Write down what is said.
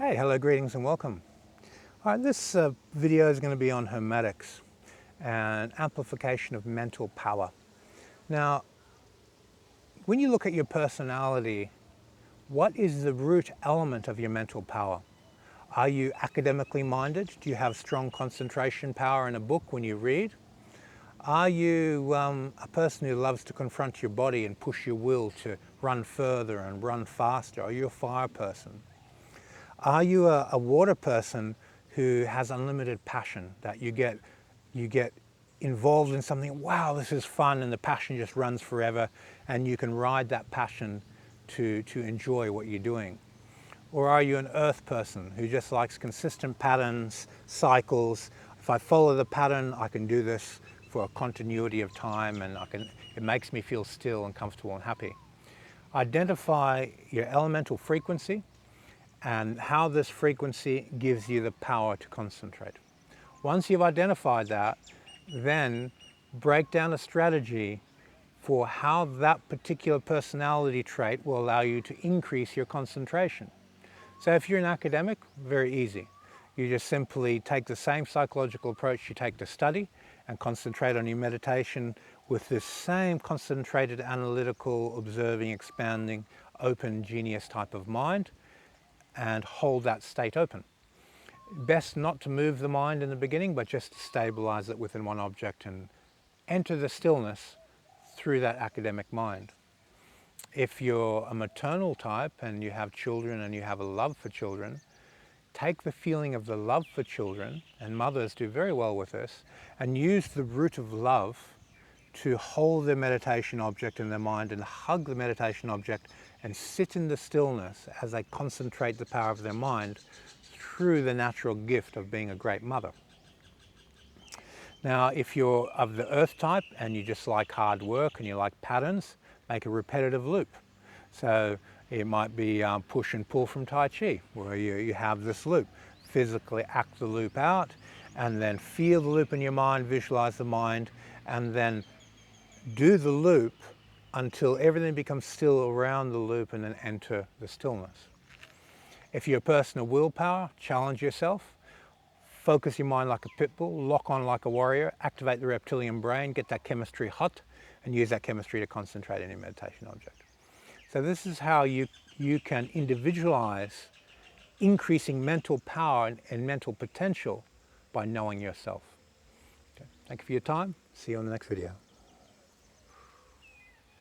Okay, hello, greetings and welcome. All right, this video is going to be on Hermetics and amplification of mental power. Now, when you look at your personality, what is the root element of your mental power? Are you academically minded? Do you have strong concentration power in a book when you read? Are you a person who loves to confront your body and push your will to run further and run faster? Are you a fire person? Are you a water person who has unlimited passion, that you get involved in something, wow, this is fun, and the passion just runs forever, and you can ride that passion to enjoy what you're doing? Or are you an earth person who just likes consistent patterns, cycles? If I follow the pattern, I can do this for a continuity of time, and it makes me feel still and comfortable and happy. Identify your elemental frequency and how this frequency gives you the power to concentrate. Once you've identified that, then break down a strategy for how that particular personality trait will allow you to increase your concentration. So if you're an academic, very easy. You just simply take the same psychological approach you take to study and concentrate on your meditation with this same concentrated, analytical, observing, expanding, open, genius type of mind, and hold that state open. Best not to move the mind in the beginning, but just to stabilize it within one object and enter the stillness through that academic mind. If you're a maternal type and you have children and you have a love for children, take the feeling of the love for children, and mothers do very well with this, and use the root of love to hold the meditation object in their mind and hug the meditation object and sit in the stillness as they concentrate the power of their mind through the natural gift of being a great mother. Now, if you're of the earth type and you just like hard work and you like patterns, make a repetitive loop. So it might be push and pull from Tai Chi, where you have this loop. Physically act the loop out, and then feel the loop in your mind, visualize the mind, and then do the loop until everything becomes still around the loop, and then enter the stillness. If you're a person of willpower, challenge yourself. Focus your mind like a pit bull, lock on like a warrior, activate the reptilian brain, get that chemistry hot, and use that chemistry to concentrate on your meditation object. So this is how you can individualize increasing mental power and mental potential by knowing yourself. Okay. Thank you for your time. See you on the next video.